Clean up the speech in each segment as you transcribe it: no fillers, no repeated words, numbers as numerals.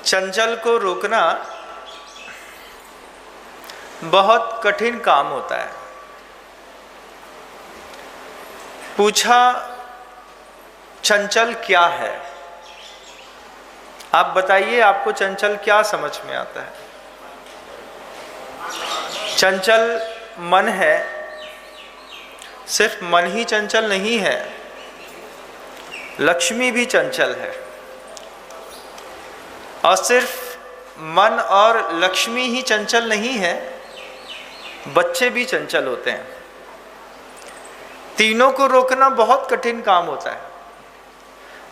चंचल को रोकना बहुत कठिन काम होता है। पूछा चंचल क्या है? आप बताइए, आपको चंचल क्या समझ में आता है? चंचल मन है। सिर्फ मन ही चंचल नहीं है, लक्ष्मी भी चंचल है। और सिर्फ मन और लक्ष्मी ही चंचल नहीं है, बच्चे भी चंचल होते हैं। तीनों को रोकना बहुत कठिन काम होता है।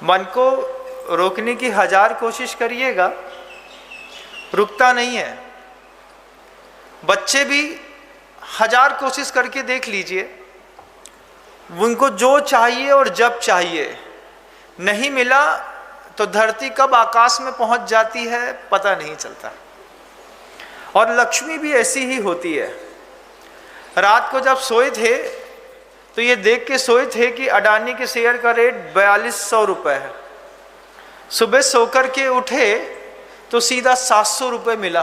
मन को रोकने की 1000 कोशिश करिएगा, रुकता नहीं है। बच्चे भी 1000 कोशिश करके देख लीजिए, उनको जो चाहिए और जब चाहिए नहीं मिला तो धरती कब आकाश में पहुंच जाती है पता नहीं चलता। और लक्ष्मी भी ऐसी ही होती है। रात को जब सोए थे तो ये देख के सोए थे कि अडानी के शेयर का रेट 4200 रुपये है। सुबह सोकर के उठे तो सीधा 700 रुपये मिला।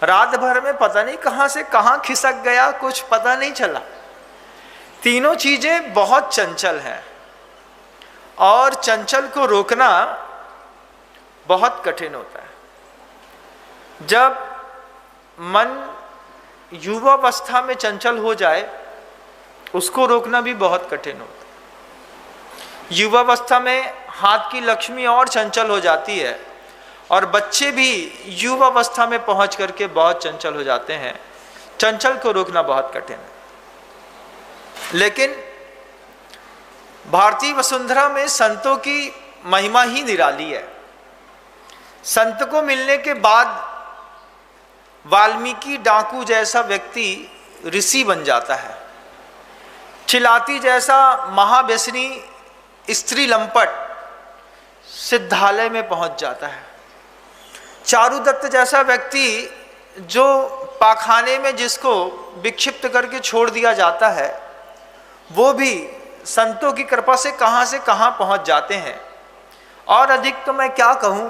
रात भर में पता नहीं कहाँ से कहाँ खिसक गया, कुछ पता नहीं चला। तीनों चीजें बहुत चंचल हैं और चंचल को रोकना बहुत कठिन होता है। जब मन युवावस्था में चंचल हो जाए, उसको रोकना भी बहुत कठिन होता है। युवावस्था में हाथ की लक्ष्मी और चंचल हो जाती है और बच्चे भी युवावस्था में पहुंच करके बहुत चंचल हो जाते हैं। चंचल को रोकना बहुत कठिन है। लेकिन भारतीय वसुंधरा में संतों की महिमा ही निराली है। संत को मिलने के बाद वाल्मीकि डाकू जैसा व्यक्ति ऋषि बन जाता है। चिलाती जैसा महाव्यसनी स्त्री लंपट सिद्धालय में पहुंच जाता है। चारुदत्त जैसा व्यक्ति जो पाखाने में जिसको विक्षिप्त करके छोड़ दिया जाता है, वो भी संतों की कृपा से कहां पहुंच जाते हैं। और अधिक तो मैं क्या कहूं,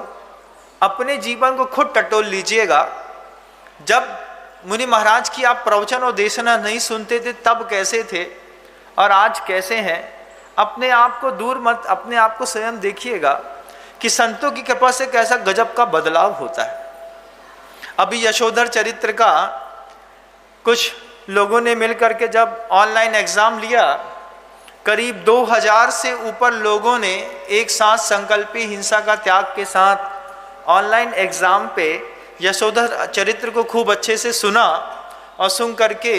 अपने जीवन को खुद टटोल लीजिएगा। जब मुनि महाराज की आप प्रवचन और देशना नहीं सुनते थे तब कैसे थे और आज कैसे हैं। अपने आप को दूर मत, अपने आप को स्वयं देखिएगा कि संतों की कृपा से कैसा गजब का बदलाव होता है। अभी यशोधर चरित्र का कुछ लोगों ने मिलकर के जब ऑनलाइन एग्जाम लिया, करीब 2000 से ऊपर लोगों ने एक साथ संकल्पी हिंसा का त्याग के साथ ऑनलाइन एग्जाम पे यशोधर चरित्र को खूब अच्छे से सुना और सुन करके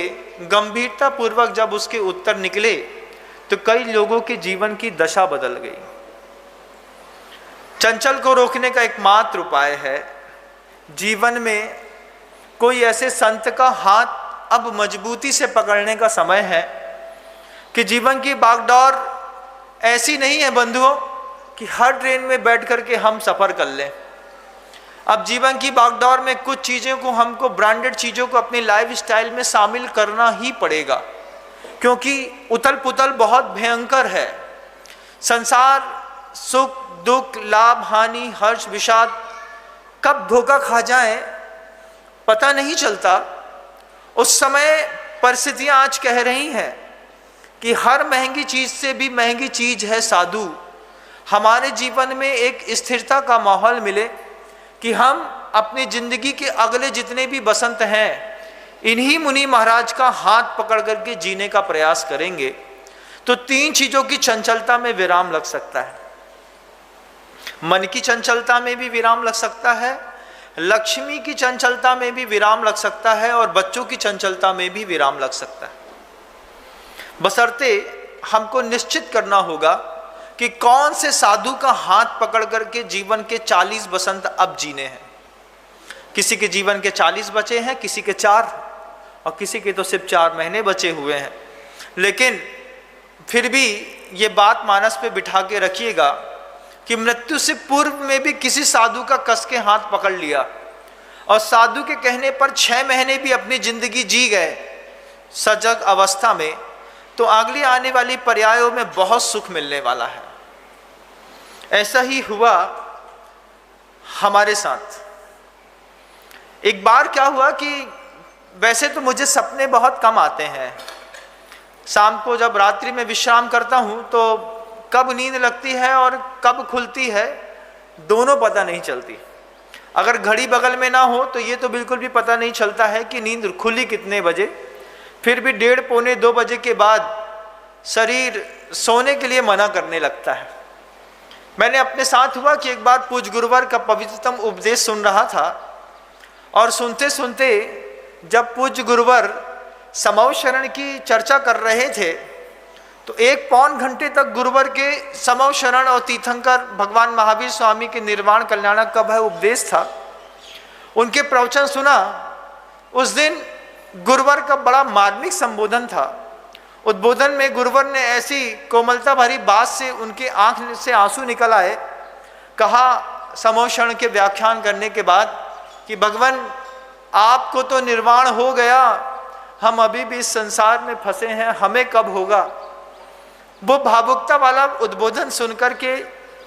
गंभीरता पूर्वक जब उसके उत्तर निकले तो कई लोगों के जीवन की दशा बदल गई। चंचल को रोकने का एकमात्र उपाय है, जीवन में कोई ऐसे संत का हाथ अब मजबूती से पकड़ने का समय है कि जीवन की बागडोर ऐसी नहीं है बंधुओं कि हर ट्रेन में बैठ करके हम सफर कर लें। अब जीवन की बागडोर में कुछ चीज़ों को, हमको ब्रांडेड चीज़ों को अपनी लाइफ स्टाइल में शामिल करना ही पड़ेगा, क्योंकि उथल पुथल बहुत भयंकर है। संसार सुख दुख लाभ हानि हर्ष विषाद कब धोखा खा जाए पता नहीं चलता। उस समय परिस्थितियां आज कह रही हैं कि हर महंगी चीज से भी महंगी चीज है साधु। हमारे जीवन में एक स्थिरता का माहौल मिले कि हम अपनी जिंदगी के अगले जितने भी बसंत हैं इन्हीं मुनि महाराज का हाथ पकड़ करके जीने का प्रयास करेंगे तो 3 चीजों की चंचलता में विराम लग सकता है। मन की चंचलता में भी विराम लग सकता है, लक्ष्मी की चंचलता में भी विराम लग सकता है और बच्चों की चंचलता में भी विराम लग सकता है। बशर्ते हमको निश्चित करना होगा कि कौन से साधु का हाथ पकड़ करके जीवन के 40 बसंत अब जीने हैं। किसी के जीवन के 40 बचे हैं, किसी के 4 और किसी के तो सिर्फ 4 महीने बचे हुए हैं। लेकिन फिर भी ये बात मानस पे बिठा के रखिएगा कि मृत्यु से पूर्व में भी किसी साधु का कस के हाथ पकड़ लिया और साधु के कहने पर 6 महीने भी अपनी जिंदगी जी गए सजग अवस्था में, तो अगली आने वाली पर्यायों में बहुत सुख मिलने वाला है। ऐसा ही हुआ हमारे साथ। एक बार क्या हुआ कि वैसे तो मुझे सपने बहुत कम आते हैं, शाम को जब रात्रि में विश्राम करता हूँ तो कब नींद लगती है और कब खुलती है दोनों पता नहीं चलती। अगर घड़ी बगल में ना हो तो ये तो बिल्कुल भी पता नहीं चलता है कि नींद खुली कितने बजे। फिर भी 1:30 पौने 2 बजे के बाद शरीर सोने के लिए मना करने लगता है। मैंने अपने साथ हुआ कि एक बार पूज्य गुरुवर का पवित्रतम उपदेश सुन रहा था और सुनते सुनते जब पूज्य गुरुवर समव शरण की चर्चा कर रहे थे तो 1 पौन घंटे तक गुरुवर के समव शरण और तीर्थंकर भगवान महावीर स्वामी के निर्वाण कल्याणक का वह उपदेश था। उनके प्रवचन सुना। उस दिन गुरुवर का बड़ा मार्मिक संबोधन था। उद्बोधन में गुरुवर ने ऐसी कोमलता भरी बात से उनके आंख से आंसू निकल आए। कहा समव शरण के व्याख्यान करने के बाद कि भगवान आपको तो निर्वाण हो गया, हम अभी भी इस संसार में फंसे हैं, हमें कब होगा। वो भावुकता वाला उद्बोधन सुनकर के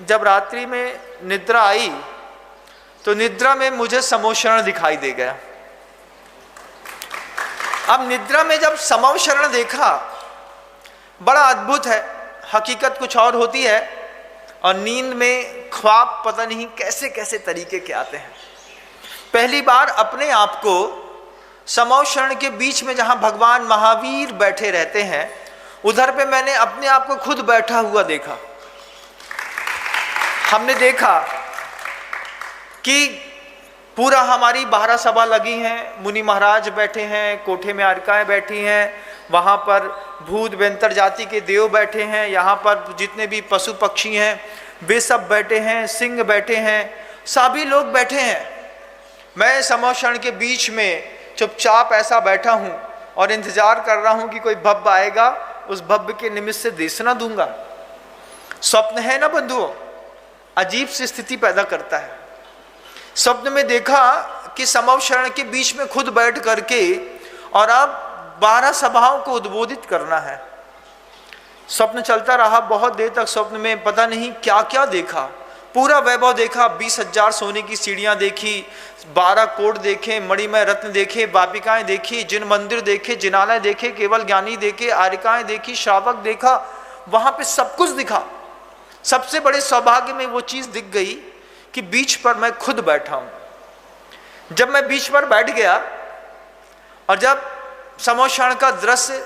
जब रात्रि में निद्रा आई तो निद्रा में मुझे समव शरण दिखाई दे गया। अब निद्रा में जब समव शरण देखा बड़ा अद्भुत है। हकीकत कुछ और होती है और नींद में ख्वाब पता नहीं कैसे कैसे तरीके के आते हैं। पहली बार अपने आप को समव शरण के बीच में जहां भगवान महावीर बैठे रहते हैं उधर पे मैंने अपने आप को खुद बैठा हुआ देखा। हमने देखा कि पूरा हमारी 12 सभा लगी हैं, मुनि महाराज बैठे हैं, कोठे में आरिकाएं बैठी हैं, वहाँ पर भूत बेंतर जाति के देव बैठे हैं, यहाँ पर जितने भी पशु पक्षी हैं वे सब बैठे हैं, सिंह बैठे हैं, सभी लोग बैठे हैं। मैं समव शरण के बीच में चुपचाप ऐसा बैठा हूँ और इंतजार कर रहा हूँ कि कोई भव्य आएगा, उस भव्य के निमित्त से देशना दूंगा। स्वप्न है ना बंधुओं, अजीब सी स्थिति पैदा करता है। स्वप्न में देखा कि समव शरण के बीच में खुद बैठ करके और अब 12 सभाओं को उद्बोधित करना है। स्वप्न चलता रहा बहुत देर तक। स्वप्न में पता नहीं क्या क्या देखा, पूरा वैभव देखा। 20,000 सोने की सीढ़ियां देखी, 12 कोट देखे, मणिमय रत्न देखे, वापिकाएं देखी, जिन मंदिर देखे, जिनालय देखे, केवल ज्ञानी देखे, आरिकाएं देखी, श्रावक देखा, वहां पे सब कुछ दिखा। सबसे बड़े सौभाग्य में वो चीज दिख गई कि बीच पर मैं खुद बैठा हूं। जब मैं बीच पर बैठ गया और जब समव शरण का दृश्य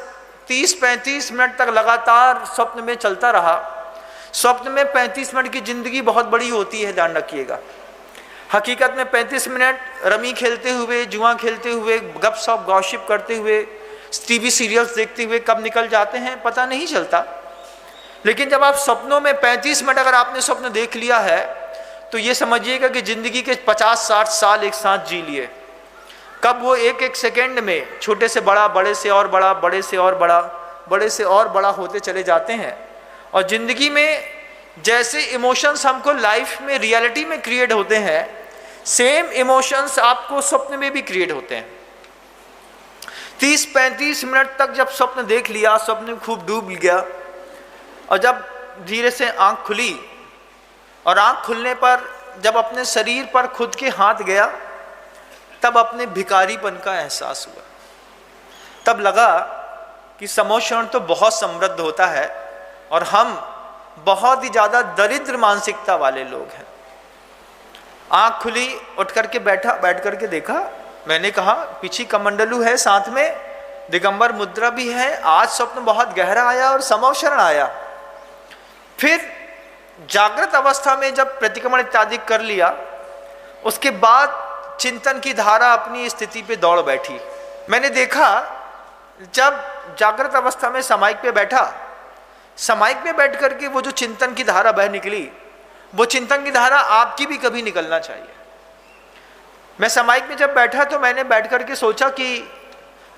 30-35 मिनट तक लगातार स्वप्न में चलता रहा। स्वप्न में 35 मिनट की जिंदगी बहुत बड़ी होती है, ध्यान रखिएगा। हकीकत में 35 मिनट रमी खेलते हुए, जुआ खेलते हुए, गपशप गॉसिप करते हुए, टीवी सीरियल्स देखते हुए कब निकल जाते हैं पता नहीं चलता। लेकिन जब आप सपनों में 35 मिनट अगर आपने स्वप्न देख लिया है तो ये समझिएगा कि जिंदगी के 50-60 साल एक साथ जी लिए। कब वो एक एक सेकेंड में छोटे से बड़ा, बड़े से और बड़ा, बड़े से और बड़ा, बड़े से और बड़ा होते चले जाते हैं। और जिंदगी में जैसे इमोशंस हमको लाइफ में रियलिटी में क्रिएट होते हैं, सेम इमोशंस आपको स्वप्न में भी क्रिएट होते हैं। 30-35 मिनट तक जब स्वप्न देख लिया, स्वप्न में खूब डूब गया और जब धीरे से आंख खुली और आंख खुलने पर जब अपने शरीर पर खुद के हाथ गया तब अपने भिखारीपन का एहसास हुआ। तब लगा कि समव शरण तो बहुत समृद्ध होता है और हम बहुत ही ज़्यादा दरिद्र मानसिकता वाले लोग हैं। आँख खुली, उठ करके बैठ करके देखा। मैंने कहा पीछे कमंडलू है, साथ में दिगंबर मुद्रा भी है। आज स्वप्न बहुत गहरा आया और समव शरण आया। फिर जागृत अवस्था में जब प्रतिक्रमण इत्यादि कर लिया, उसके बाद चिंतन की धारा अपनी स्थिति पे दौड़ बैठी। मैंने देखा जब जागृत अवस्था में समाइक पे बैठा, समाइक पे बैठ करके वो जो चिंतन की धारा बह निकली, वो चिंतन की धारा आपकी भी कभी निकलना चाहिए। मैं समाइक में जब बैठा तो मैंने बैठ करके सोचा कि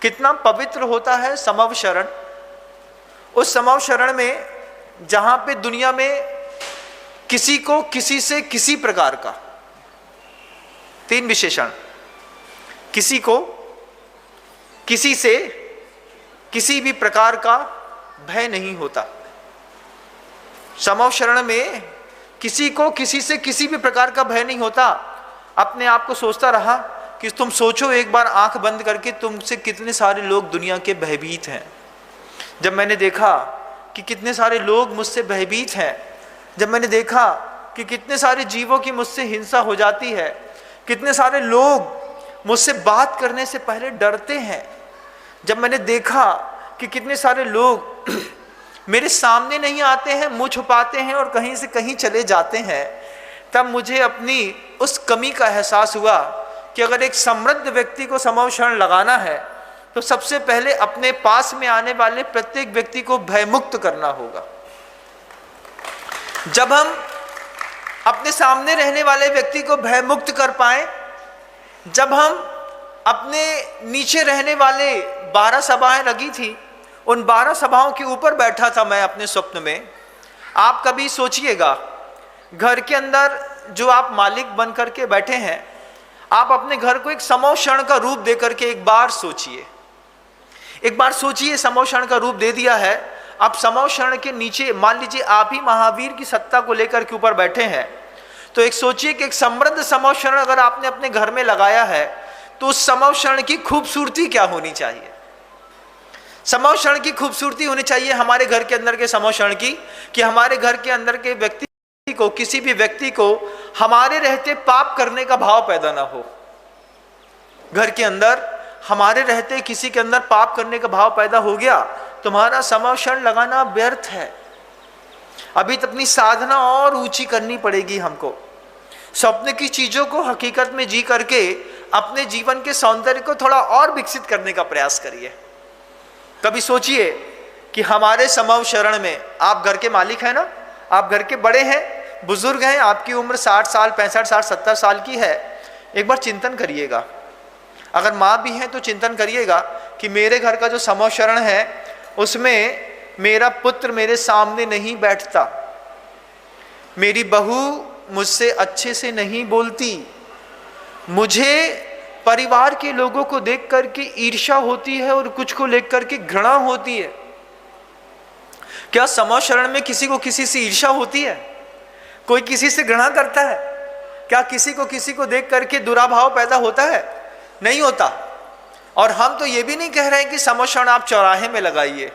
कितना पवित्र होता है समव शरण। उस समव शरण में जहाँ पे दुनिया में किसी को किसी से किसी प्रकार का, 3 विशेषण, किसी को किसी से किसी भी प्रकार का भय नहीं होता। समव शरण में किसी को किसी से किसी भी प्रकार का भय नहीं होता। अपने आप को सोचता रहा कि तुम सोचो एक बार आंख बंद करके, तुमसे कितने सारे लोग दुनिया के भयभीत हैं। जब मैंने देखा कि कितने सारे लोग मुझसे भयभीत हैं, जब मैंने देखा कि कितने सारे जीवों की मुझसे हिंसा हो जाती है, कितने सारे लोग मुझसे बात करने से पहले डरते हैं, जब मैंने देखा कि कितने सारे लोग मेरे सामने नहीं आते हैं, मुंह छुपाते हैं और कहीं से कहीं चले जाते हैं, तब मुझे अपनी उस कमी का एहसास हुआ कि अगर एक समृद्ध व्यक्ति को समव शरण लगाना है तो सबसे पहले अपने पास में आने वाले प्रत्येक व्यक्ति को भयमुक्त करना होगा। जब हम अपने सामने रहने वाले व्यक्ति को भयमुक्त कर पाए, जब हम अपने नीचे रहने वाले 12 सभाएं लगी थी, उन 12 सभाओं के ऊपर बैठा था मैं अपने स्वप्न में। आप कभी सोचिएगा, घर के अंदर जो आप मालिक बन करके बैठे हैं, आप अपने घर को एक समव शरण का रूप दे करके एक बार सोचिए, एक बार सोचिए समव शरण का रूप दे दिया है। अब समव शरण के नीचे मान लीजिए आप ही महावीर की सत्ता को लेकर के ऊपर बैठे हैं, तो एक सोचिए कि एक समृद्ध समव शरण अगर आपने अपने घर में लगाया है तो उस समव शरण की खूबसूरती क्या होनी चाहिए। समव शरण की खूबसूरती होनी चाहिए हमारे घर के अंदर के समव शरण की, कि हमारे घर के अंदर के व्यक्ति को, किसी भी व्यक्ति को हमारे रहते पाप करने का भाव पैदा ना हो। घर के अंदर हमारे रहते किसी के अंदर पाप करने का भाव पैदा हो गया, तुम्हारा समव शरण लगाना व्यर्थ है। अभी तो अपनी साधना और ऊंची करनी पड़ेगी हमको। स्वप्न की चीजों को हकीकत में जी करके अपने जीवन के सौंदर्य को थोड़ा और विकसित करने का प्रयास करिए। कभी सोचिए कि हमारे समव शरण में, आप घर के मालिक हैं ना, आप घर के बड़े हैं, बुजुर्ग हैं, आपकी उम्र 60 साल 65 साल 70 साल की है। एक बार चिंतन करिएगा, अगर माँ भी है तो चिंतन करिएगा कि मेरे घर का जो समव शरण है उसमें मेरा पुत्र मेरे सामने नहीं बैठता, मेरी बहू मुझसे अच्छे से नहीं बोलती, मुझे परिवार के लोगों को देख करके ईर्ष्या होती है और कुछ को लेकर करके घृणा होती है। क्या समव शरण में किसी को किसी से ईर्ष्या होती है? कोई किसी से घृणा करता है? क्या किसी को देख करके दुराभाव पैदा होता है? नहीं होता। और हम तो ये भी नहीं कह रहे हैं कि समव शरण आप चौराहे में लगाइए,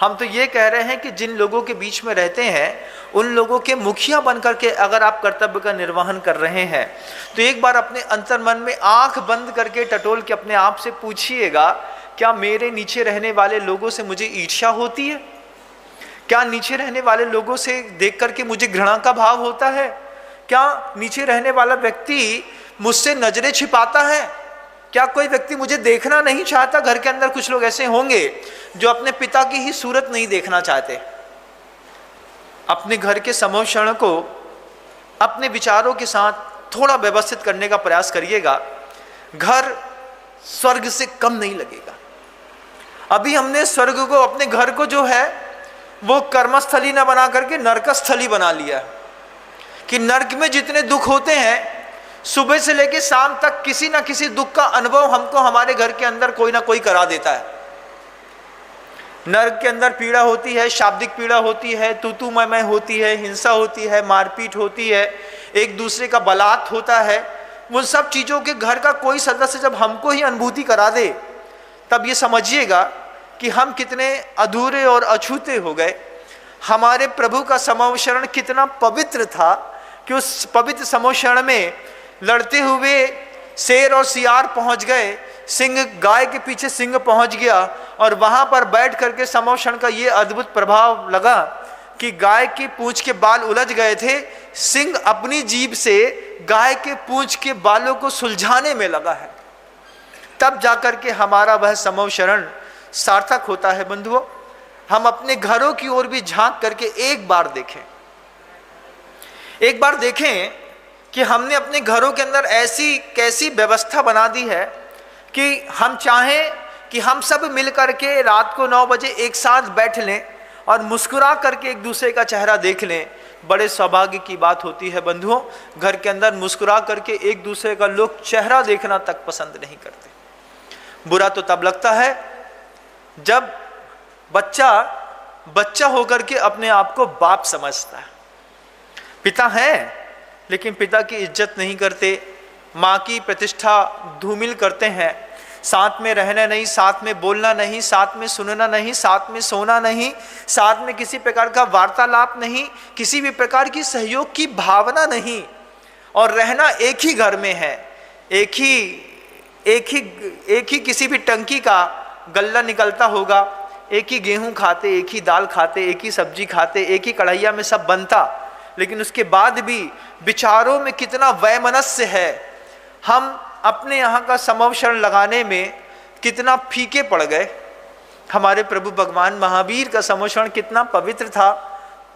हम तो ये कह रहे हैं कि जिन लोगों के बीच में रहते हैं उन लोगों के मुखिया बनकर के अगर आप कर्तव्य का निर्वहन कर रहे हैं तो एक बार अपने अंतर्मन में आंख बंद करके टटोल के अपने आप से पूछिएगा, क्या मेरे नीचे रहने वाले लोगों से मुझे ईर्ष्या होती है? क्या नीचे रहने वाले लोगों से देख करके मुझे घृणा का भाव होता है? क्या नीचे रहने वाला व्यक्ति मुझसे नजरें छिपाता है? क्या कोई व्यक्ति मुझे देखना नहीं चाहता? घर के अंदर कुछ लोग ऐसे होंगे जो अपने पिता की ही सूरत नहीं देखना चाहते। अपने घर के समव शरण को अपने विचारों के साथ थोड़ा व्यवस्थित करने का प्रयास करिएगा। घर स्वर्ग से कम नहीं लगेगा। अभी हमने स्वर्ग को, अपने घर को जो है वो कर्मस्थली न बना करके नरकस्थली बना लिया कि नरक में जितने दुख होते हैं, सुबह से लेकर शाम तक किसी ना किसी दुख का अनुभव हमको हमारे घर के अंदर कोई ना कोई करा देता है। नरक के अंदर पीड़ा होती है, शाब्दिक पीड़ा होती है, तू मैं होती है, हिंसा होती है, मारपीट होती है, एक दूसरे का बलात् होता है। उन सब चीज़ों के घर का कोई सदस्य जब हमको ही अनुभूति करा दे, तब ये समझिएगा कि हम कितने अधूरे और अछूते हो गए। हमारे प्रभु का समव शरण कितना पवित्र था कि उस पवित्र समव शरण में लड़ते हुए शेर और सियार पहुंच गए, सिंह गाय के पीछे सिंह पहुंच गया, और वहां पर बैठ करके समव शरण का ये अद्भुत प्रभाव लगा कि गाय की पूंछ के बाल उलझ गए थे, सिंह अपनी जीभ से गाय के पूंछ के बालों को सुलझाने में लगा है। तब जाकर के हमारा वह समव शरण सार्थक होता है। बंधुओं, हम अपने घरों की ओर भी झांक करके एक बार देखें कि हमने अपने घरों के अंदर ऐसी कैसी व्यवस्था बना दी है कि हम चाहें कि हम सब मिल करके रात को 9 बजे एक साथ बैठ लें और मुस्कुरा करके एक दूसरे का चेहरा देख लें। बड़े सौभाग्य की बात होती है बंधुओं, घर के अंदर मुस्कुरा करके एक दूसरे का लोग चेहरा देखना तक पसंद नहीं करते। बुरा तो तब लगता है जब बच्चा होकर के अपने आप को बाप समझता है। पिता हैं लेकिन पिता की इज्जत नहीं करते, माँ की प्रतिष्ठा धूमिल करते हैं, साथ में रहना नहीं, साथ में बोलना नहीं, साथ में सुनना नहीं, साथ में सोना नहीं, साथ में किसी प्रकार का वार्तालाप नहीं, किसी भी प्रकार की सहयोग की भावना नहीं, और रहना एक ही घर में है, एक ही किसी भी टंकी का गल्ला निकलता होगा, एक ही गेहूं खाते, एक ही दाल खाते, एक ही सब्जी खाते, एक ही कढ़ैया में सब बनता, लेकिन उसके बाद भी विचारों में कितना वैमनस्य है। हम अपने यहाँ का समवशरण लगाने में कितना फीके पड़ गए। हमारे प्रभु भगवान महावीर का समवशरण कितना पवित्र था,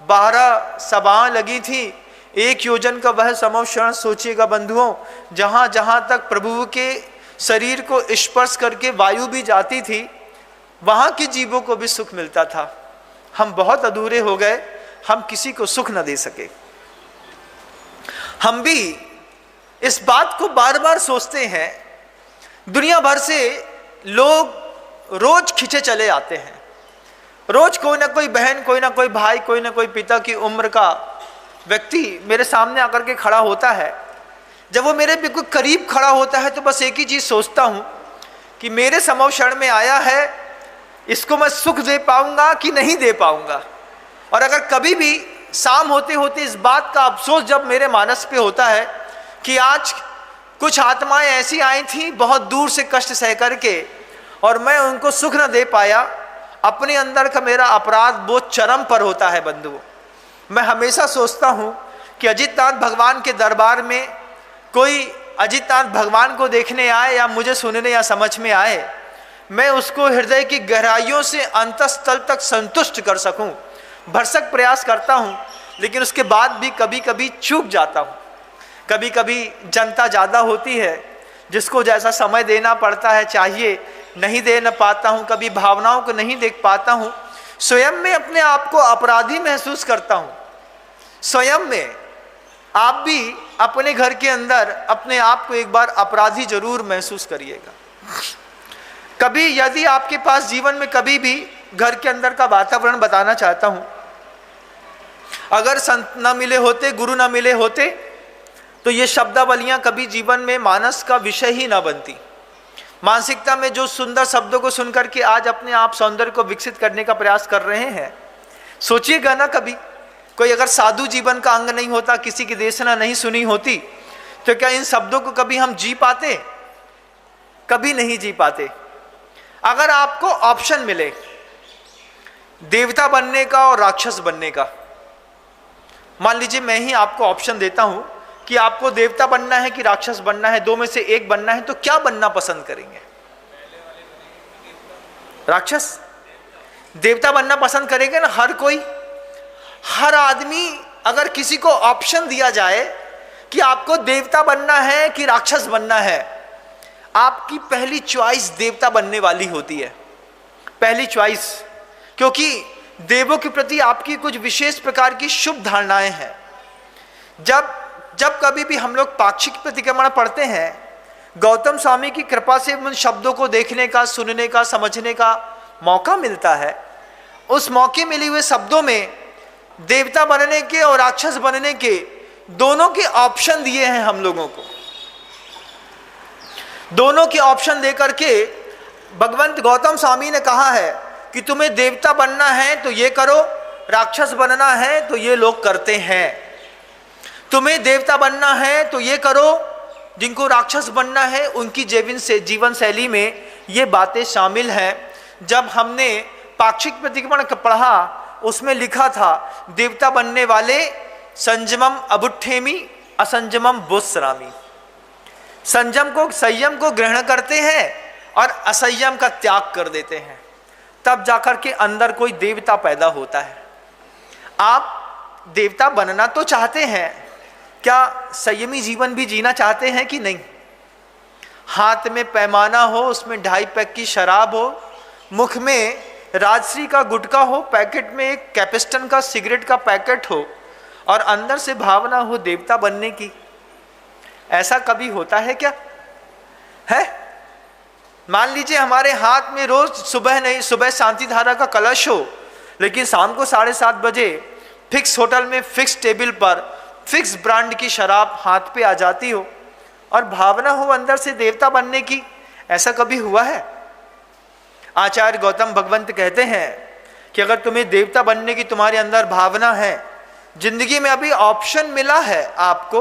12 सभाएं लगी थी, 1 योजन का वह समवशरण सोचिएगा बंधुओं, जहाँ जहाँ तक प्रभु के शरीर को स्पर्श करके वायु भी जाती थी, वहाँ के जीवों को भी सुख मिलता था। हम बहुत अधूरे हो गए, हम किसी को सुख न दे सके। हम भी इस बात को बार बार सोचते हैं। दुनिया भर से लोग रोज खिंचे चले आते हैं, रोज कोई ना कोई बहन, कोई ना कोई भाई, कोई ना कोई पिता की उम्र का व्यक्ति मेरे सामने आकर के खड़ा होता है। जब वो मेरे बिल्कुल करीब खड़ा होता है तो बस एक ही चीज सोचता हूँ कि मेरे समवशरण में आया है, इसको मैं सुख दे पाऊंगा कि नहीं दे पाऊंगा। और अगर कभी भी शाम होते होते इस बात का अफसोस जब मेरे मानस पे होता है कि आज कुछ आत्माएं ऐसी आई थी बहुत दूर से कष्ट सह करके, और मैं उनको सुख न दे पाया, अपने अंदर का मेरा अपराध बोध चरम पर होता है बंधुओं। मैं हमेशा सोचता हूँ कि अजितनाथ भगवान के दरबार में कोई अजितनाथ भगवान को देखने आए या मुझे सुनने या समझ में आए, मैं उसको हृदय की गहराइयों से अंतस्थल तक संतुष्ट कर सकूं, भरसक प्रयास करता हूं, लेकिन उसके बाद भी कभी कभी चूक जाता हूं। कभी कभी जनता ज़्यादा होती है, जिसको जैसा समय देना पड़ता है चाहिए नहीं दे न पाता हूं, कभी भावनाओं को नहीं देख पाता हूं, स्वयं में अपने आप को अपराधी महसूस करता हूं। स्वयं में आप भी अपने घर के अंदर अपने आप को एक बार अपराधी जरूर महसूस करिएगा। कभी यदि आपके पास जीवन में कभी भी घर के अंदर का वातावरण बताना चाहता हूं, अगर संत न मिले होते, गुरु न मिले होते, तो ये शब्दावलियां कभी जीवन में मानस का विषय ही ना बनती। मानसिकता में जो सुंदर शब्दों को सुनकर के आज अपने आप सौंदर्य को विकसित करने का प्रयास कर रहे हैं, सोचिएगा ना, कभी कोई अगर साधु जीवन का अंग नहीं होता, किसी की देशना नहीं सुनी होती, तो क्या इन शब्दों को कभी हम जी पाते? कभी नहीं जी पाते। अगर आपको ऑप्शन मिले देवता बनने का और राक्षस बनने का, मान लीजिए मैं ही आपको ऑप्शन देता हूं कि आपको देवता बनना है कि राक्षस बनना है, दो में से एक बनना है, तो क्या बनना पसंद करेंगे? राक्षस। देवता बनना पसंद करेंगे ना हर कोई, हर आदमी। अगर किसी को ऑप्शन दिया जाए कि आपको देवता बनना है कि राक्षस बनना है, आपकी पहली चॉइस देवता बनने वाली होती है, पहली चॉइस, क्योंकि देवों के प्रति आपकी कुछ विशेष प्रकार की शुभ धारणाएं हैं। जब कभी भी हम लोग पाक्षिक प्रतिक्रमण पढ़ते हैं, गौतम स्वामी की कृपा से उन शब्दों को देखने का, सुनने का, समझने का मौका मिलता है। उस मौके मिले हुए शब्दों में देवता बनने के और राक्षस बनने के दोनों के ऑप्शन दिए हैं हम लोगों को। दोनों के ऑप्शन देकर के भगवंत गौतम स्वामी ने कहा है कि तुम्हें देवता बनना है तो ये करो, राक्षस बनना है तो ये लोग करते हैं। तुम्हें देवता बनना है तो ये करो, जिनको राक्षस बनना है उनकी जीवन शैली में ये बातें शामिल हैं। जब हमने पाक्षिक प्रतिक्रमण पढ़ा, उसमें लिखा था देवता बनने वाले संयमम अबुट्ठेमी असंयमम बुस्सरामी। संयम को ग्रहण करते हैं और असंयम का त्याग कर देते हैं, तब जाकर के अंदर कोई देवता पैदा होता है। आप देवता बनना तो चाहते हैं, क्या संयमी जीवन भी जीना चाहते हैं कि नहीं? हाथ में पैमाना हो, उसमें 2.5 पैक की शराब हो, मुख में राजश्री का गुटखा हो, पैकेट में एक कैपिस्टन का सिगरेट का पैकेट हो, और अंदर से भावना हो देवता बनने की। ऐसा कभी होता है क्या? है? मान लीजिए हमारे हाथ में रोज सुबह शांति धारा का कलश हो, लेकिन शाम को 7:30 बजे फिक्स होटल में फिक्स टेबल पर फिक्स ब्रांड की शराब हाथ पे आ जाती हो और भावना हो अंदर से देवता बनने की, ऐसा कभी हुआ है? आचार्य गौतम भगवंत कहते हैं कि अगर तुम्हें देवता बनने की तुम्हारे अंदर भावना है, जिंदगी में अभी ऑप्शन मिला है आपको,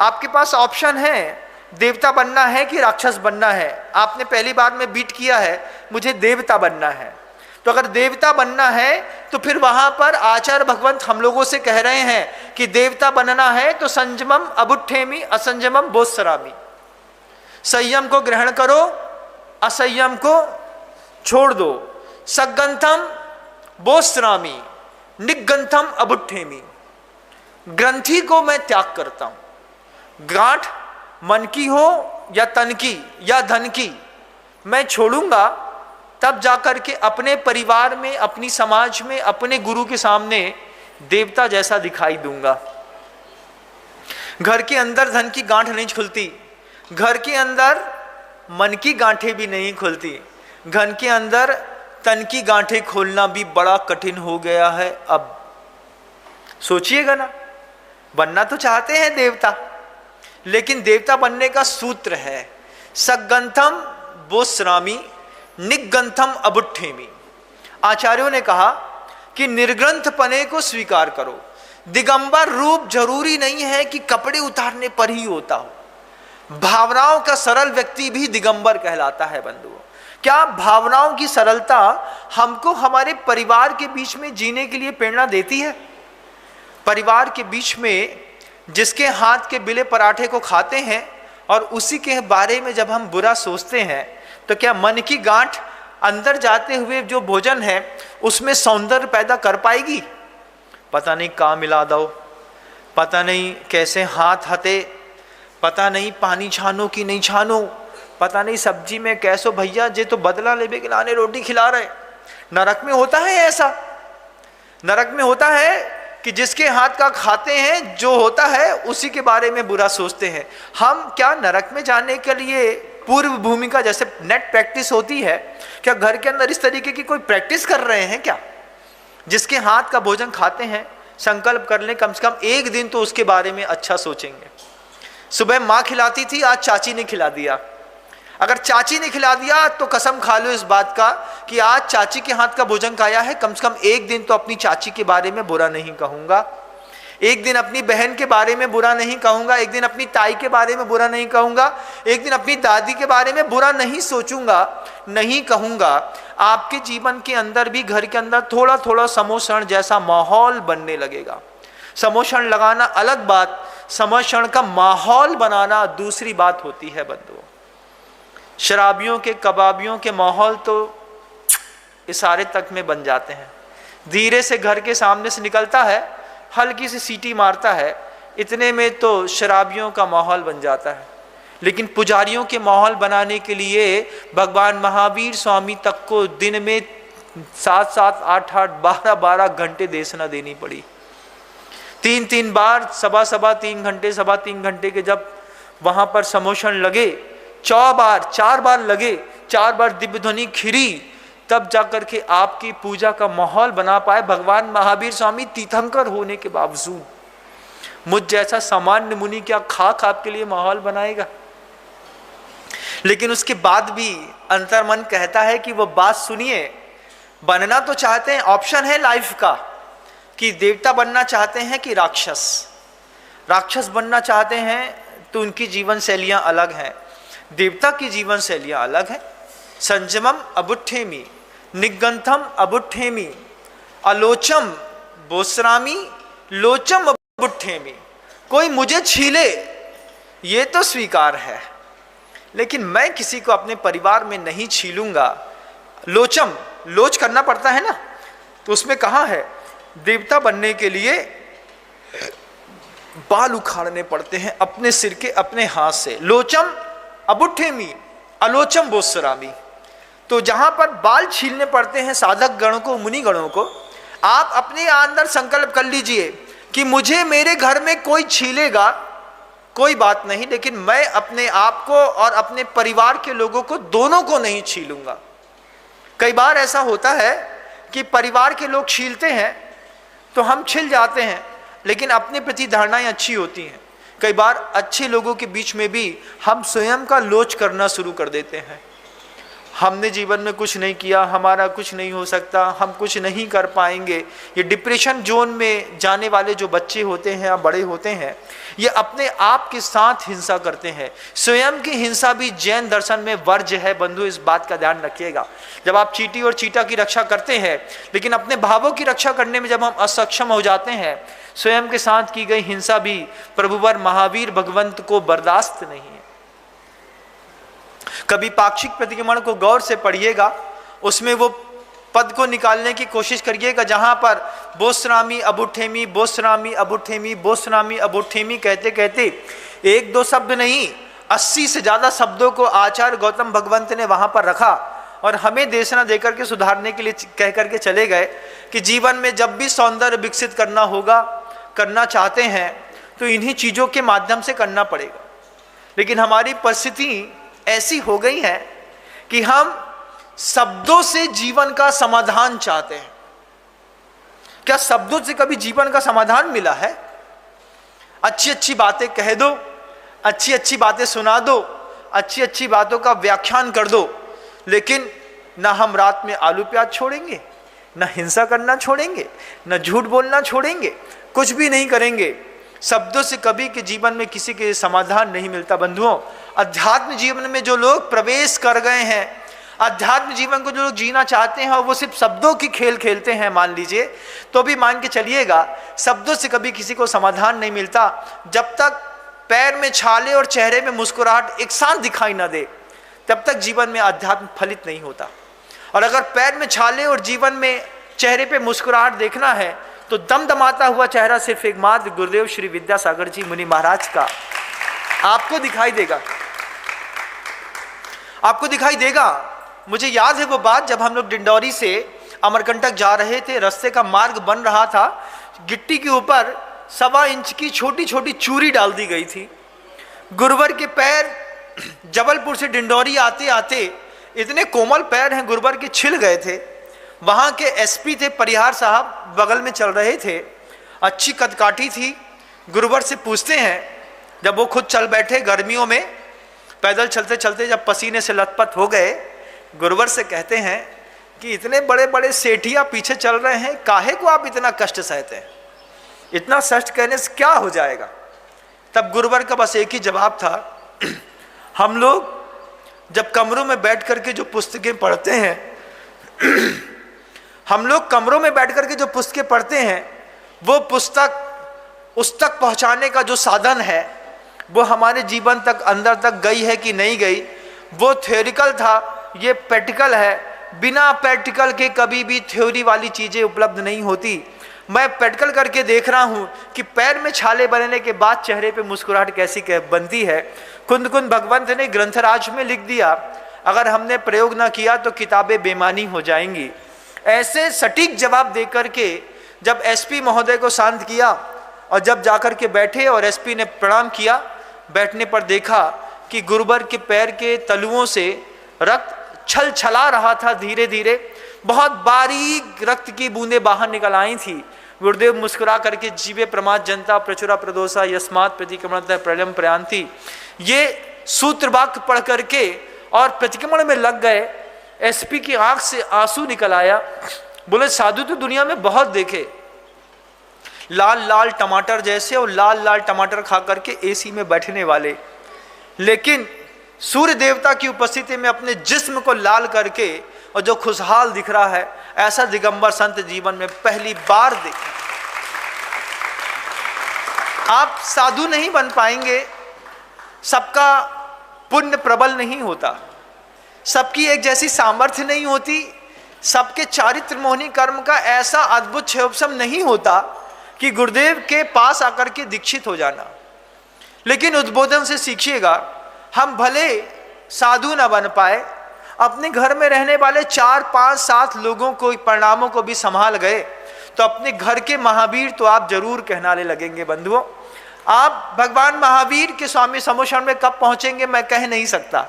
आपके पास ऑप्शन है, देवता बनना है कि राक्षस बनना है। आपने पहली बार में बीट किया है मुझे देवता बनना है, तो अगर देवता बनना है तो फिर वहां पर आचार्य भगवंत हम लोगों से कह रहे हैं कि देवता बनना है तो संयमम अबुट्ठेमी असंयमम बोत्सरामी। संयम को ग्रहण करो, असंयम को छोड़ दो। सगंथम बोत्सरामी निगंथम अबुट्ठेमी। ग्रंथि को मैं त्याग करता हूं, गांठ मन की हो या तन की या धन की, मैं छोड़ूंगा, तब जाकर के अपने परिवार में, अपनी समाज में, अपने गुरु के सामने देवता जैसा दिखाई दूंगा। घर के अंदर धन की गांठ नहीं खुलती, घर के अंदर मन की गांठें भी नहीं खुलती, घर के अंदर तन की गांठें खोलना भी बड़ा कठिन हो गया है। अब सोचिएगा ना, बनना तो चाहते हैं देवता, लेकिन देवता बनने का सूत्र है सगंथम बोत्सरामी निगंथम अबुट्ठेमी। आचार्यों ने कहा कि निर्ग्रंथ पने को स्वीकार करो। दिगंबर रूप जरूरी नहीं है कि कपड़े उतारने पर ही होता हो। भावनाओं का सरल व्यक्ति भी दिगंबर कहलाता है बंधुओं। क्या भावनाओं की सरलता हमको हमारे परिवार के बीच में जीने के लिए प्रेरणा देती है? परिवार के बीच में जिसके हाथ के बिले पराठे को खाते हैं और उसी के बारे में जब हम बुरा सोचते हैं, तो क्या मन की गांठ अंदर जाते हुए जो भोजन है उसमें सौंदर्य पैदा कर पाएगी? पता नहीं कहाँ मिला दो, पता नहीं कैसे हाथ हते, पता नहीं पानी छानो कि नहीं छानो, पता नहीं सब्जी में कैसो भैया जे तो बदला लेबे के लाने रोटी खिला रहे। नरक में होता है ऐसा, नरक में होता है कि जिसके हाथ का खाते हैं जो होता है उसी के बारे में बुरा सोचते हैं। हम क्या नरक में जाने के लिए पूर्व भूमिका जैसे नेट प्रैक्टिस होती है, क्या घर के अंदर इस तरीके की कोई प्रैक्टिस कर रहे हैं क्या? जिसके हाथ का भोजन खाते हैं संकल्प कर लें कम से कम एक दिन तो उसके बारे में अच्छा सोचेंगे। सुबह माँ खिलाती थी, आज चाची ने खिला दिया। अगर चाची ने खिला दिया तो कसम खा लो इस बात का कि आज चाची के हाथ का भोजन खाया है, कम से कम एक दिन तो अपनी चाची के बारे में बुरा नहीं कहूँगा, एक दिन अपनी बहन के बारे में बुरा नहीं कहूँगा, एक दिन अपनी ताई के बारे में बुरा नहीं कहूँगा, एक दिन अपनी दादी के बारे में बुरा नहीं सोचूंगा, नहीं कहूँगा। आपके जीवन के अंदर भी घर के अंदर थोड़ा थोड़ा समोषण जैसा माहौल बनने लगेगा। समोषण लगाना अलग बात, समोषण का माहौल बनाना दूसरी बात होती है बंधुओं। शराबियों के, कबाबियों के माहौल तो इशारे तक में बन जाते हैं। धीरे से घर के सामने से निकलता है, हल्की सी सीटी मारता है, इतने में तो शराबियों का माहौल बन जाता है। लेकिन पुजारियों के माहौल बनाने के लिए भगवान महावीर स्वामी तक को दिन में 7-7, 8-8, 12-12 घंटे देशना देनी पड़ी। 3-3 बार, सवा 3 घंटे, सवा 3 घंटे के जब वहां पर समोषण लगे, 4 बार लगे, 4 बार दिव्य ध्वनि खिरी, तब जाकर के आपकी पूजा का माहौल बना पाए भगवान महावीर स्वामी। तीर्थंकर होने के बावजूद मुझ जैसा सामान्य मुनि क्या खाक आपके लिए माहौल बनाएगा? लेकिन उसके बाद भी अंतर्मन कहता है कि वो बात सुनिए, बनना तो चाहते हैं, ऑप्शन है लाइफ का कि देवता बनना चाहते हैं कि राक्षस बनना चाहते हैं, तो उनकी जीवन शैलियां अलग हैं, देवता की जीवन शैलियां अलग हैं। संयमम अबुट्ठेमी निगंथम अबुट्ठेमी अलोचम बोत्सरामी लोचम अबुट्ठेमी। कोई मुझे छीले ये तो स्वीकार है, लेकिन मैं किसी को अपने परिवार में नहीं छीलूंगा। लोचम, लोच करना पड़ता है ना, तो उसमें कहा है देवता बनने के लिए बाल उखाड़ने पड़ते हैं अपने सिर के, अपने हाथ से। लोचम अबुट्ठेमी अलोचम बोत्सरामी। तो जहां पर बाल छीलने पड़ते हैं साधक गणों को, मुनि गणों को, आप अपने अंदर संकल्प कर लीजिए कि मुझे मेरे घर में कोई छीलेगा कोई बात नहीं, लेकिन मैं अपने आप को और अपने परिवार के लोगों को, दोनों को नहीं छीलूंगा। कई बार ऐसा होता है कि परिवार के लोग छीलते हैं तो हम छिल जाते हैं, लेकिन अपने प्रति धारणाएं अच्छी होती हैं। कई बार अच्छे लोगों के बीच में भी हम स्वयं का लोच करना शुरू कर देते हैं। हमने जीवन में कुछ नहीं किया, हमारा कुछ नहीं हो सकता, हम कुछ नहीं कर पाएंगे। ये डिप्रेशन जोन में जाने वाले जो बच्चे होते हैं या बड़े होते हैं, ये अपने आप के साथ हिंसा करते हैं। स्वयं की हिंसा भी जैन दर्शन में वर्ज्य है बंधु, इस बात का ध्यान रखिएगा। जब आप चींटी और चीटा की रक्षा करते हैं, लेकिन अपने भावों की रक्षा करने में जब हम असक्षम हो जाते हैं, स्वयं के साथ की गई हिंसा भी प्रभुवर महावीर भगवंत को बर्दाश्त नहीं है। कभी पाक्षिक प्रतिक्रमण को गौर से पढ़िएगा, उसमें वो पद को निकालने की कोशिश करिएगा जहां पर बोस्रामी अबुठेमी बोस्रामी अबुठेमी बोस्रामी अबुठेमी कहते कहते एक दो शब्द नहीं 80 से ज्यादा शब्दों को आचार्य गौतम भगवंत ने वहां पर रखा और हमें देशना देकर के सुधारने के लिए कह करके चले गए कि जीवन में जब भी सौंदर्य विकसित करना होगा, करना चाहते हैं तो इन्हीं चीजों के माध्यम से करना पड़ेगा। लेकिन हमारी परिस्थिति ऐसी हो गई है कि हम शब्दों से जीवन का समाधान चाहते हैं। क्या शब्दों से कभी जीवन का समाधान मिला है? अच्छी अच्छी बातें कह दो, अच्छी अच्छी बातें सुना दो, अच्छी अच्छी बातों का व्याख्यान कर दो, लेकिन ना हम रात में आलू प्याज छोड़ेंगे, ना हिंसा करना छोड़ेंगे, ना झूठ बोलना छोड़ेंगे, कुछ भी नहीं करेंगे। शब्दों से कभी के जीवन में किसी के समाधान नहीं मिलता। बंधुओं, अध्यात्म जीवन में जो लोग प्रवेश कर गए हैं, अध्यात्म जीवन को जो लोग जीना चाहते हैं, वो सिर्फ शब्दों की खेल खेलते हैं मान लीजिए, तो भी मान के चलिएगा शब्दों से कभी किसी को समाधान नहीं मिलता। जब तक पैर में छाले और चेहरे में मुस्कुराहट एक साथ दिखाई ना दे, तब तक जीवन में अध्यात्म फलित नहीं होता। और अगर पैर में छाले और जीवन में चेहरे पे मुस्कुराहट देखना है, तो दमदमाता हुआ चेहरा सिर्फ एकमात्र गुरुदेव श्री विद्यासागर जी मुनि महाराज का आपको दिखाई देगा, आपको दिखाई देगा। मुझे याद है वो बात, जब हम लोग डिंडौरी से अमरकंटक जा रहे थे, रास्ते का मार्ग बन रहा था, गिट्टी के ऊपर 1.25 इंच की छोटी छोटी चूरी डाल दी गई थी। गुरुवर के पैर जबलपुर से डिंडौरी आते आते इतने कोमल पैर हैं गुरुवर के, छिल गए थे। वहाँ के एसपी थे परिहार साहब, बगल में चल रहे थे, अच्छी कदकाठी थी। गुरुवर से पूछते हैं, जब वो खुद चल बैठे गर्मियों में, पैदल चलते चलते जब पसीने से लथपथ हो गए, गुरुवर से कहते हैं कि इतने बड़े बड़े सेठिया पीछे चल रहे हैं, काहे को आप इतना कष्ट सहते हैं? इतना कष्ट कहने से क्या हो जाएगा? तब गुरुवर का बस एक ही जवाब था, हम लोग जब कमरों में बैठ करके जो पुस्तकें पढ़ते हैं, हम लोग कमरों में बैठ करके जो पुस्तकें पढ़ते हैं, वो पुस्तक उस तक पहुंचाने का जो साधन है, वो हमारे जीवन तक अंदर तक गई है कि नहीं गई। वो थ्योरिकल था, ये प्रैक्टिकल है। बिना प्रैक्टिकल के कभी भी थ्योरी वाली चीजें उपलब्ध नहीं होती। मैं प्रैक्टिकल करके देख रहा हूँ कि पैर में छाले बनने के बाद चेहरे पे मुस्कुराहट कैसी बनती है। कुंद कुंद भगवंत ने ग्रंथराज में लिख दिया, अगर हमने प्रयोग ना किया तो किताबें बेमानी हो जाएंगी। ऐसे सटीक जवाब दे करके जब एसपी महोदय को शांत किया और जब जाकर के बैठे और एसपी ने प्रणाम किया, बैठने पर देखा कि गुरुवर के पैर के तलुओं से रक्त छल छला रहा था। धीरे धीरे बहुत बारीक रक्त की बूंदें बाहर निकल आई थी। गुरुदेव मुस्कुरा करके जीवे प्रमाद जनता प्रचुरा प्रदोषा यस्मात् प्रतिक्रमणतः प्रलयम प्रयांति, ये सूत्र वाक्य पढ़ करके और प्रतिक्रमण में लग गए। एसपी की आंख से आंसू निकल आया। बोले, साधु तो दुनिया में बहुत देखे, लाल लाल टमाटर जैसे, और लाल लाल टमाटर खा करके एसी में बैठने वाले, लेकिन सूर्य देवता की उपस्थिति में अपने जिस्म को लाल करके और जो खुशहाल दिख रहा है, ऐसा दिगंबर संत जीवन में पहली बार देखा। आप साधु नहीं बन पाएंगे, सबका पुण्य प्रबल नहीं होता, सबकी एक जैसी सामर्थ्य नहीं होती, सबके चारित्र मोहनी कर्म का ऐसा अद्भुत क्षयोपशम नहीं होता कि गुरुदेव के पास आकर के दीक्षित हो जाना। लेकिन उद्बोधन से सीखिएगा, हम भले साधु न बन पाए, अपने घर में रहने वाले 4, 5, 7 लोगों को, परिणामों को भी संभाल गए, तो अपने घर के महावीर तो आप जरूर कहलाने लगेंगे। बंधुओं, आप भगवान महावीर के स्वामी समोषण में कब पहुंचेंगे मैं कह नहीं सकता।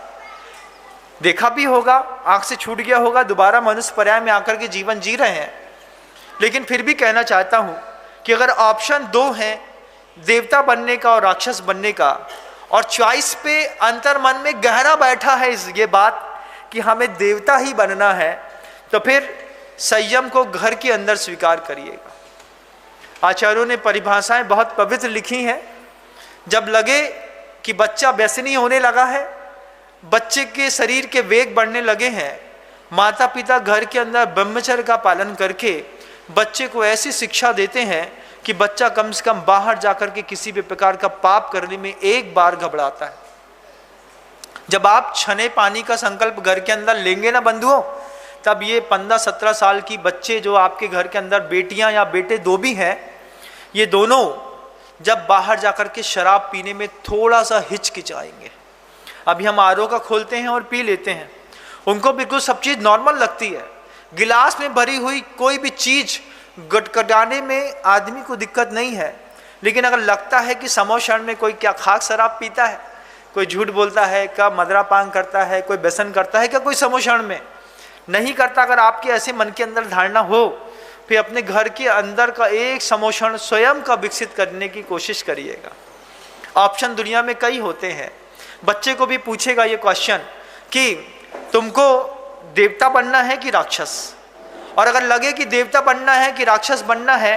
देखा भी होगा, आंख से छूट गया होगा, दोबारा मनुष्य पर्याय में आकर के जीवन जी रहे हैं। लेकिन फिर भी कहना चाहता हूं कि अगर ऑप्शन 2 है देवता बनने का और राक्षस बनने का, और चॉइस पे अंतर मन में गहरा बैठा है ये बात कि हमें देवता ही बनना है, तो फिर संयम को घर के अंदर स्वीकार करिएगा। आचार्यों ने परिभाषाएं बहुत पवित्र लिखी हैं। जब लगे कि बच्चा व्यसनी होने लगा है, बच्चे के शरीर के वेग बढ़ने लगे हैं, माता पिता घर के अंदर ब्रह्मचर्य का पालन करके बच्चे को ऐसी शिक्षा देते हैं कि बच्चा कम से कम बाहर जाकर के किसी भी प्रकार का पाप करने में एक बार घबराता है। जब आप छने पानी का संकल्प घर के अंदर लेंगे ना बंधुओं, तब ये 15-17 साल की बच्चे जो आपके घर के अंदर बेटियां या बेटे दो भी हैं, ये दोनों जब बाहर जाकर के शराब पीने में थोड़ा सा हिचकिचाएंगे। अभी हम आरओ का खोलते हैं और पी लेते हैं, उनको बिल्कुल सब चीज़ नॉर्मल लगती है। गिलास में भरी हुई कोई भी चीज़ गटगटाने में आदमी को दिक्कत नहीं है, लेकिन अगर लगता है कि समोक्षण में कोई क्या खाक शराब पीता है, कोई झूठ बोलता है, क्या मदरा पान करता है, कोई व्यसन करता है, क्या कोई समोक्षण में नहीं करता। अगर आपके ऐसे मन के अंदर धारणा हो, फिर अपने घर के अंदर का एक समोक्षण स्वयं का विकसित करने की कोशिश करिएगा। ऑप्शन दुनिया में कई होते हैं। बच्चे को भी पूछेगा ये क्वेश्चन कि तुमको देवता बनना है कि राक्षस, और अगर लगे कि देवता बनना है कि राक्षस बनना है,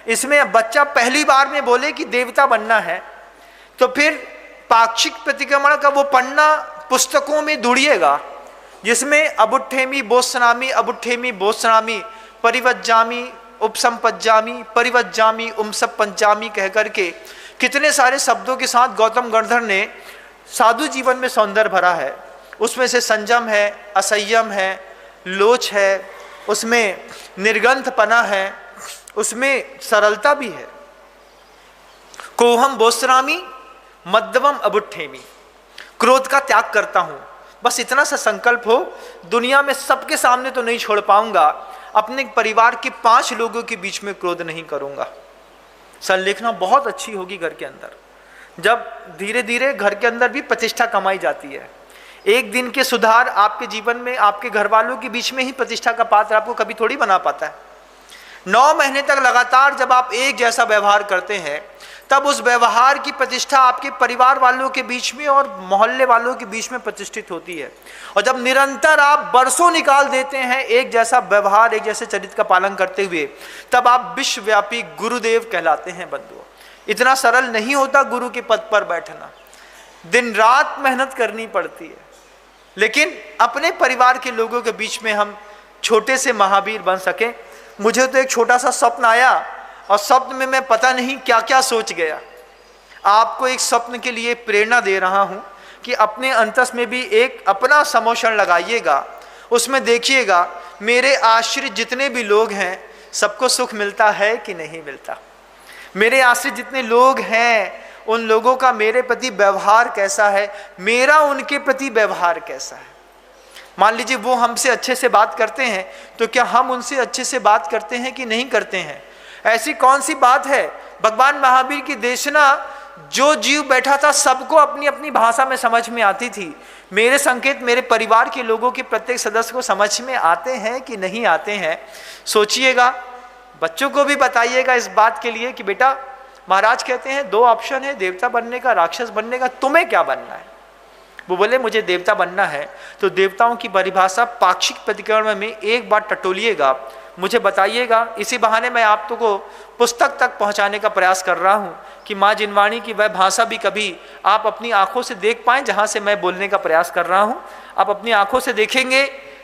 इसमें बच्चा पहली बार में बोले कि देवता बनना है, तो फिर पाक्षिक प्रतिक्रमण का वो पन्ना पुस्तकों में ढूंढिएगा जिसमें अबुट्ठेमी बोत्सनामी, अबुट्ठेमी बोत्सनामी, परिवज्जामी उपसंपज्जामी, परिवज्जामी उपसंपज्जामी कह करके कितने सारे शब्दों के साथ गौतम गणधर ने साधु जीवन में सौंदर्य भरा है। उसमें से संयम है, असंयम है, लोच है, उसमें निर्गंधपना है, उसमें सरलता भी है। कोहम बोस्रामी मध्यवम अबुट्ठेमी, क्रोध का त्याग करता हूं, बस इतना सा संकल्प हो। दुनिया में सबके सामने तो नहीं छोड़ पाऊंगा, अपने परिवार के 5 लोगों के बीच में क्रोध नहीं करूंगा। संलेखना बहुत अच्छी होगी घर के अंदर, जब धीरे धीरे घर के अंदर भी प्रतिष्ठा कमाई जाती है। एक दिन के सुधार आपके जीवन में आपके घर वालों के बीच में ही प्रतिष्ठा का पात्र आपको कभी थोड़ी बना पाता है। 9 महीने तक लगातार जब आप एक जैसा व्यवहार करते हैं, तब उस व्यवहार की प्रतिष्ठा आपके परिवार वालों के बीच में और मोहल्ले वालों के बीच में प्रतिष्ठित होती है। और जब निरंतर आप बरसों निकाल देते हैं एक जैसा व्यवहार, एक जैसे चरित्र का पालन करते हुए, तब आप विश्वव्यापी गुरुदेव कहलाते हैं बंधुओं। इतना सरल नहीं होता गुरु के पद पर बैठना, दिन रात मेहनत करनी पड़ती है, लेकिन अपने परिवार के लोगों के बीच में हम छोटे से महावीर बन सकें। मुझे तो एक छोटा सा स्वप्न आया और स्वप्न में मैं पता नहीं क्या क्या सोच गया। आपको एक स्वप्न के लिए प्रेरणा दे रहा हूं कि अपने अंतस में भी एक अपना समोक्षण लगाइएगा। उसमें देखिएगा मेरे आश्रित जितने भी लोग हैं सबको सुख मिलता है कि नहीं मिलता। मेरे आश्रित जितने लोग हैं उन लोगों का मेरे प्रति व्यवहार कैसा है, मेरा उनके प्रति व्यवहार कैसा है। मान लीजिए वो हमसे अच्छे से बात करते हैं, तो क्या हम उनसे अच्छे से बात करते हैं कि नहीं करते हैं। ऐसी कौन सी बात है, भगवान महावीर की देशना जो जीव बैठा था सबको अपनी अपनी भाषा में समझ में आती थी। मेरे संकेत मेरे परिवार के लोगों के प्रत्येक सदस्य को समझ में आते हैं कि नहीं आते हैं। सोचिएगा, बच्चों को भी बताइएगा इस बात के लिए कि बेटा महाराज कहते हैं 2 ऑप्शन है, देवता बनने का, राक्षस बनने का, तुम्हें क्या बनना है। वो बोले मुझे देवता बनना है, तो देवताओं की परिभाषा पाक्षिक प्रतिक्रमण में एक बार टटोलिएगा, मुझे बताइएगा। इसी बहाने मैं आप को पुस्तक तक पहुंचाने का प्रयास कर रहा हूं कि माँ जिनवाणी की वह भाषा भी कभी आप अपनी आंखों से देख पाएं जहां से मैं बोलने का प्रयास कर रहा हूं। आप अपनी आंखों से देखेंगे,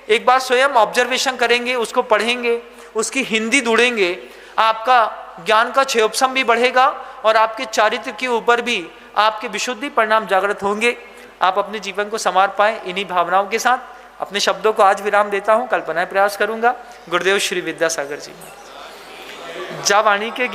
एक बार स्वयं ऑब्जर्वेशन करेंगे, उसको पढ़ेंगे, उसकी हिंदी ढूंढेंगे, आपका ज्ञान का क्षयोपम भी बढ़ेगा और आपके चारित्र के ऊपर भी आपके विशुद्धि परिणाम जागृत होंगे। आप अपने जीवन को संवार पाएं। इन्हीं भावनाओं के साथ अपने शब्दों को आज विराम देता हूं, कल्पनाएं प्रयास करूंगा। गुरुदेव श्री विद्यासागर जी। जा वाणी के